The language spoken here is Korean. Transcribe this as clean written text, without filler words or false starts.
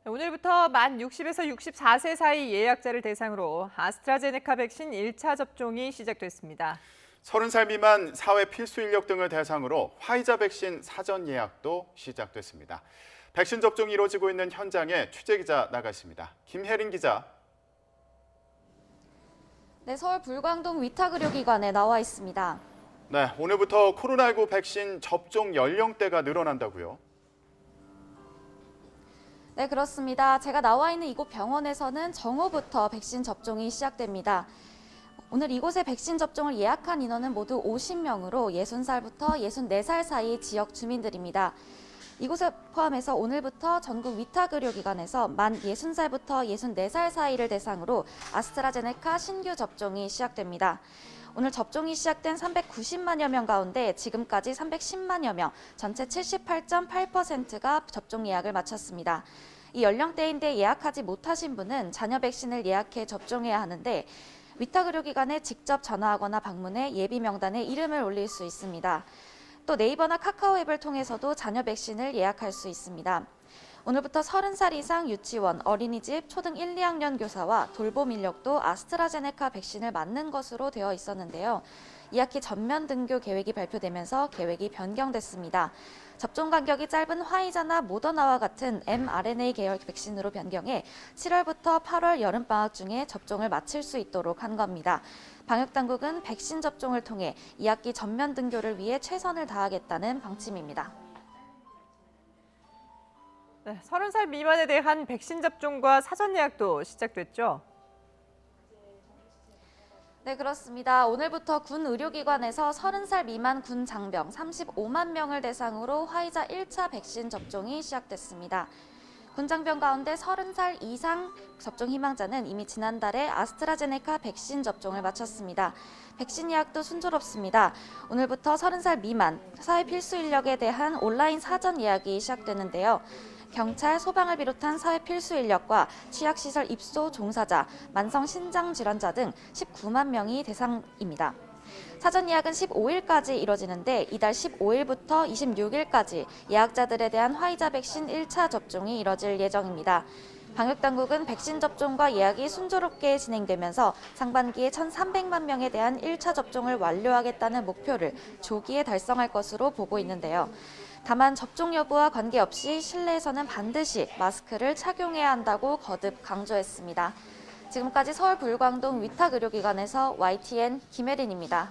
오늘부터 만 60에서 64세 사이 예약자를 대상으로 아스트라제네카 백신 1차 접종이 시작됐습니다. 30살 미만 사회 필수 인력 등을 대상으로 화이자 백신 사전 예약도 시작됐습니다. 백신 접종이 이루어지고 있는 현장에 취재기자 나가 있습니다. 김혜린 기자. 네, 서울 불광동 위탁의료기관에 나와 있습니다. 네, 오늘부터 코로나19 백신 접종 연령대가 늘어난다고요? 네, 그렇습니다. 제가 나와 있는 이곳 병원에서는 정오부터 백신 접종이 시작됩니다. 오늘 이곳에 백신 접종을 예약한 인원은 모두 50명으로 60살부터 64살 사이 지역 주민들입니다. 이곳에 포함해서 오늘부터 전국 위탁의료기관에서 만 60살부터 64살 사이를 대상으로 아스트라제네카 신규 접종이 시작됩니다. 오늘 접종이 시작된 390만여 명 가운데 지금까지 310만여 명, 전체 78.8%가 접종 예약을 마쳤습니다. 이 연령대인데 예약하지 못하신 분은 자녀 백신을 예약해 접종해야 하는데 위탁의료기관에 직접 전화하거나 방문해 예비 명단에 이름을 올릴 수 있습니다. 또 네이버나 카카오 앱을 통해서도 자녀 백신을 예약할 수 있습니다. 오늘부터 30살 이상 유치원, 어린이집, 초등 1, 2학년 교사와 돌봄 인력도 아스트라제네카 백신을 맞는 것으로 되어 있었는데요. 2학기 전면 등교 계획이 발표되면서 계획이 변경됐습니다. 접종 간격이 짧은 화이자나 모더나와 같은 mRNA 계열 백신으로 변경해 7월부터 8월 여름방학 중에 접종을 마칠 수 있도록 한 겁니다. 방역당국은 백신 접종을 통해 2학기 전면 등교를 위해 최선을 다하겠다는 방침입니다. 네, 30살 미만에 대한 백신 접종과 사전 예약도 시작됐죠? 네, 그렇습니다. 오늘부터 군 의료기관에서 30살 미만 군 장병 35만 명을 대상으로 화이자 1차 백신 접종이 시작됐습니다. 군 장병 가운데 30살 이상 접종 희망자는 이미 지난달에 아스트라제네카 백신 접종을 마쳤습니다. 백신 예약도 순조롭습니다. 오늘부터 30살 미만 사회 필수 인력에 대한 온라인 사전 예약이 시작되는데요. 경찰, 소방을 비롯한 사회 필수 인력과 취약시설 입소 종사자, 만성신장질환자 등 19만 명이 대상입니다. 사전 예약은 15일까지 이뤄지는데 이달 15일부터 26일까지 예약자들에 대한 화이자 백신 1차 접종이 이뤄질 예정입니다. 방역당국은 백신 접종과 예약이 순조롭게 진행되면서 상반기에 1,300만 명에 대한 1차 접종을 완료하겠다는 목표를 조기에 달성할 것으로 보고 있는데요. 다만 접종 여부와 관계없이 실내에서는 반드시 마스크를 착용해야 한다고 거듭 강조했습니다. 지금까지 서울 불광동 위탁의료기관에서 YTN 김혜린입니다.